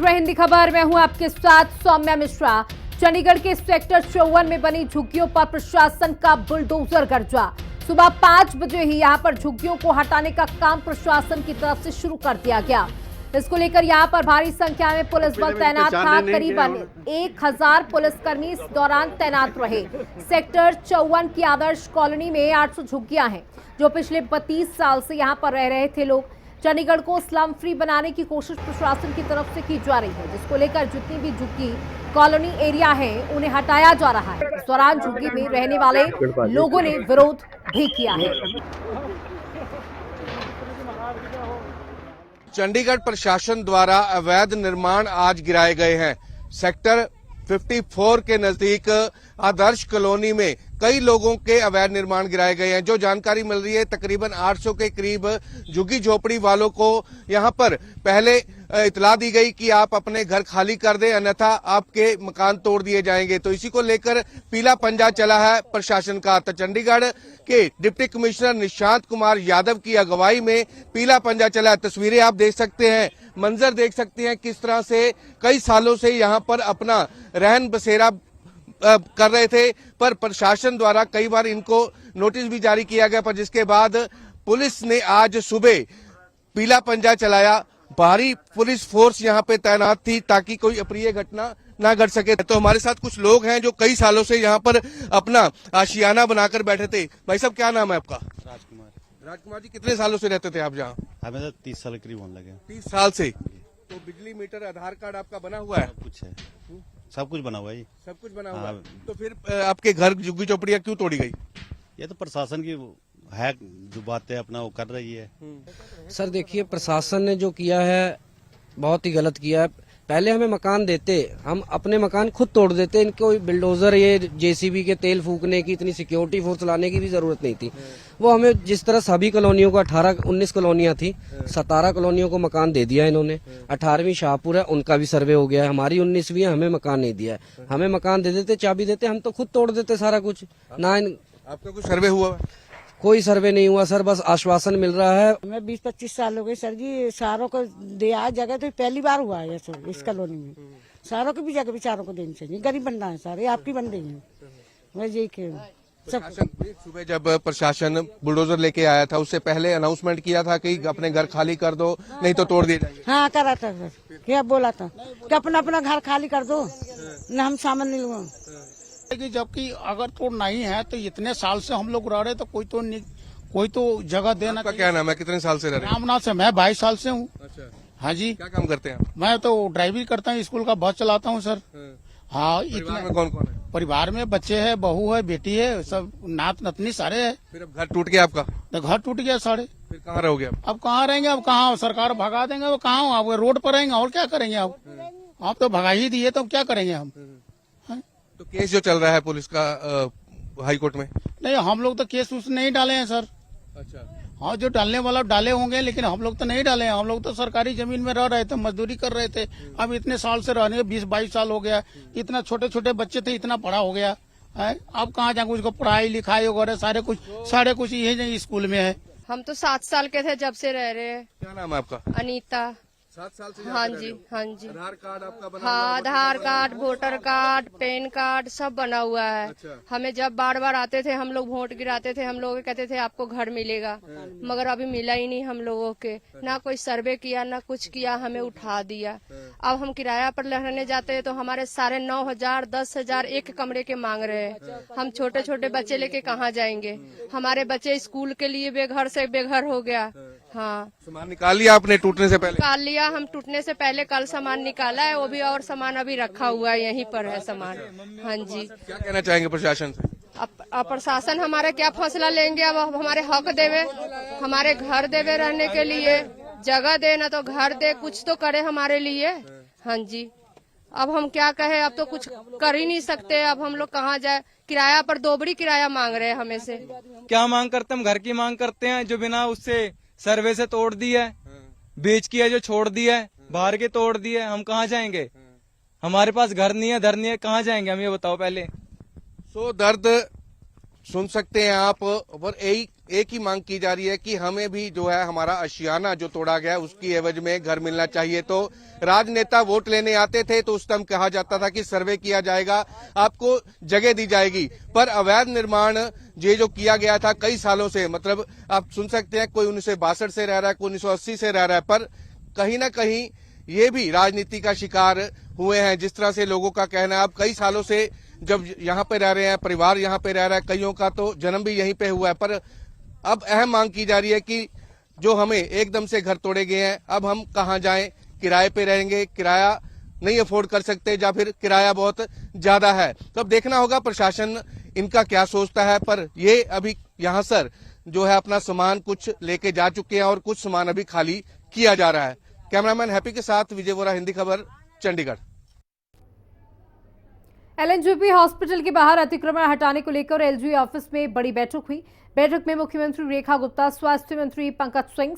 रहे हिंदी खबर। मैं हूं आपके साथ सौम्या मिश्रा। चंडीगढ़ के सेक्टर 54 में बनी झुग्गियों पर प्रशासन का बुलडोजर गर्जा। सुबह 5 बजे ही यहां पर झुग्गियों को हटाने का काम प्रशासन की तरफ से शुरू कर दिया गया। इसको लेकर यहां पर भारी संख्या में पुलिस बल तैनात था। करीबन 1000 पुलिसकर्मी इस दौरान तैनात रहे। सेक्टर 54 की आदर्श कॉलोनी में 800 झुग्गियां हैं जो पिछले 32 साल से यहां पर रह रहे थे लोग। चंडीगढ़ को स्लम फ्री बनाने की कोशिश प्रशासन की तरफ से की जा रही है, जिसको लेकर जितनी भी झुग्गी कॉलोनी एरिया है उन्हें हटाया जा रहा है। इस दौरान झुग्गी में रहने वाले लोगों ने विरोध भी किया है। चंडीगढ़ प्रशासन द्वारा अवैध निर्माण आज गिराए गए हैं। सेक्टर 54 के नजदीक आदर्श कॉलोनी में कई लोगों के अवैध निर्माण गिराए गए हैं। जो जानकारी मिल रही है, तकरीबन 800 के करीब झुग्गी झोपड़ी वालों को यहां पर पहले इतला दी गई कि आप अपने घर खाली कर दें, अन्यथा आपके मकान तोड़ दिए जाएंगे। तो इसी को लेकर पीला पंजा चला है प्रशासन का। तो चंडीगढ़ के डिप्टी कमिश्नर निशांत कुमार यादव की अगुवाई में पीला पंजा चला है। तस्वीरें आप देख सकते हैं, मंजर देख सकते हैं किस तरह से कई सालों से यहाँ पर अपना रहन बसेरा कर रहे थे, पर प्रशासन द्वारा कई बार इनको नोटिस भी जारी किया गया, पर जिसके बाद पुलिस ने आज सुबह पीला पंजा चलाया। भारी पुलिस फोर्स यहाँ पे तैनात थी ताकि कोई अप्रिय घटना ना घट सके। तो हमारे साथ कुछ लोग हैं जो कई सालों से यहाँ पर अपना आशियाना बनाकर बैठे थे। भाई साहब, क्या नाम है आपका? राजकुमार। राजकुमार जी, कितने सालों से रहते थे आप यहाँ? हमें तो 30 साल करीब होने लगे। 30 साल से। तो बिजली मीटर, आधार कार्ड आपका बना हुआ है? सब कुछ है, सब कुछ बना हुआ है। सब कुछ बना हुआ है। तो फिर आपके घर झुग्गी चौपड़ियाँ क्यों तोड़ी गई? ये तो प्रशासन की है, जो बातें अपना वो कर रही है। सर देखिए, प्रशासन ने जो किया है बहुत ही गलत किया है। पहले हमें मकान देते, हम अपने मकान खुद तोड़ देते। इनको बिल्डोजर, ये जेसीबी के तेल फूकने की, इतनी सिक्योरिटी फोर्स लाने की भी जरूरत नहीं थी। वो हमें जिस तरह सभी कॉलोनियों को 19 कॉलोनियां थी, 17 कॉलोनियों को मकान दे दिया इन्होंने। 18वीं शाहपुर है, उनका भी सर्वे हो गया है। हमारी 19वीं है, हमें मकान नहीं दिया है। हमें मकान दे देते, चाबी देते, हम तो खुद तोड़ देते सारा कुछ ना। आपका कुछ सर्वे हुआ? कोई सर्वे नहीं हुआ सर, बस आश्वासन मिल रहा है। मैं 20-25 साल हो गए सर जी। सारों को दिया जगह, तो पहली बार हुआ है सर इस कॉलोनी में। सारों को भी जगह बेचारों को देनी चाहिए। गरीब बंदा है सर, ये आपकी बंदे हैं। मैं यही सब सुबह जब प्रशासन बुलडोजर लेके आया था, उससे पहले अनाउंसमेंट किया था कि अपने घर खाली कर दो, नहीं तो तोड़ दिए जाएंगे। हाँ करा था सर, क्या बोला था कि अपना अपना घर खाली कर दो, न हम सामान नहीं लूंगा। जबकि अगर तो नहीं है तो इतने साल से हम लोग रह रहे, तो कोई तो जगह देना। आपका क्या नाम है? कितने साल से रह रहे हैं? रामनाथ से। मैं 22 साल से हूँ। अच्छा, हाँ जी। क्या काम करते हैं आप? मैं तो ड्राइविंग करता हूँ, स्कूल का बस चलाता हूँ सर। हाँ, परिवार इतना में कौन कौन है? परिवार में बच्चे है, बहू है, बेटी है, सब नात नतनी सारे है। फिर अब घर टूट गया आपका? तो घर टूट गया सारे। फिर कहाँ रहोगे आप? अब कहाँ रहेंगे? अब कहाँ सरकार भगा देंगे, वो कहाँ आप रोड पर रहेंगे और क्या करेंगे? आप तो भगा ही दिए, तो क्या करेंगे हम? तो केस जो चल रहा है पुलिस का हाई कोर्ट में? नहीं, हम लोग तो केस उस नहीं डाले हैं सर। अच्छा। हाँ, जो डालने वाला डाले होंगे, लेकिन हम लोग तो नहीं डाले हैं। हम लोग तो सरकारी जमीन में रह रहे थे, मजदूरी कर रहे थे। अब इतने साल से रहने, 20-22 साल हो गया। इतना छोटे छोटे बच्चे थे, इतना बड़ा हो गया है। अब कहाँ जाएंगे? उसको पढ़ाई लिखाई वगैरह सारे कुछ यही स्कूल में है। हम तो 7 साल के थे जब से रह रहे हैं। क्या नाम है आपका? अनीता। 7 साल से? हाँ जी, हाँ जी। आधार कार्ड आपका बना? हाँ, Aadhaar card, voter card, PAN card सब बना हुआ है। अच्छा। हमें जब बार बार आते थे, हम लोग वोट गिराते थे, हम लोग कहते थे आपको घर मिलेगा, मगर अभी मिला ही नहीं हम लोगों के। ना कोई सर्वे किया, ना कुछ किया, हमें उठा दिया। अब हम किराया पर रहने जाते हैं तो हमारे 9,500, 10,000 एक कमरे के मांग रहे हैं। हम छोटे छोटे बच्चे लेके कहाँ जाएंगे? हमारे बच्चे स्कूल के लिए बेघर से बेघर हो गया। हाँ, सामान निकाल लिया आपने टूटने से पहले? निकाल लिया, हम टूटने से पहले कल सामान निकाला है, वो भी, और सामान अभी रखा हुआ है, यहीं पर है सामान। हाँ जी। क्या कहना चाहेंगे प्रशासन से? अब प्रशासन हमारा क्या फैसला लेंगे? अब हमारे हक देवे, हमारे घर देवे रहने के लिए, जगह दे, ना तो घर दे, कुछ तो करे हमारे लिए। हाँ जी। अब हम क्या कहे? अब तो कुछ कर ही नहीं सकते। अब हम लोग कहाँ जाए? किराया पर दोबड़ी किराया मांग रहे हैं हमें से। क्या मांग करते हैं? हम घर की मांग करते हैं, जो बिना उससे सर्वे से तोड़ दी है, बेच किया, जो छोड़ दिया है, बाहर के तोड़ दिए। हम कहाँ जाएंगे? हमारे पास घर नहीं है, धर नहीं है, कहाँ जाएंगे हम? ये बताओ पहले। दर्द सुन सकते हैं आप, और यही एक ही मांग की जा रही है कि हमें भी जो है हमारा आशियाना जो तोड़ा गया उसकी एवज में घर मिलना चाहिए। तो राजनेता वोट लेने आते थे तो उस टाइम कहा जाता था कि सर्वे किया जाएगा, आपको जगह दी जाएगी, पर अवैध निर्माण ये जो किया गया था कई सालों से, मतलब आप सुन सकते हैं कोई 1962 से रह रहा है, कोई 1980 से रह रहा है, पर कहीं ना कहीं ये भी राजनीति का शिकार हुए हैं। जिस तरह से लोगों का कहना है, अब कई सालों से जब यहाँ पे रह रहे हैं, परिवार यहाँ पे रह रहा है, कईयों का तो जन्म भी यहीं पे हुआ है, पर अब अहम मांग की जा रही है कि जो हमें एकदम से घर तोड़े गए हैं, अब हम कहाँ जाएं, किराए पे रहेंगे, किराया नहीं अफोर्ड कर सकते या फिर किराया बहुत ज्यादा है। तो अब देखना होगा प्रशासन इनका क्या सोचता है, पर ये अभी यहाँ सर जो है अपना सामान कुछ लेके जा चुके हैं और कुछ सामान अभी खाली किया जा रहा है। कैमरामैन हैप्पी के साथ विजय वोरा, हिंदी खबर, चंडीगढ़। एलएनजेपी हॉस्पिटल के बाहर अतिक्रमण हटाने को लेकर एलजी ऑफिस में बड़ी बैठक हुई। बैठक में मुख्यमंत्री रेखा गुप्ता, स्वास्थ्य मंत्री पंकज सिंह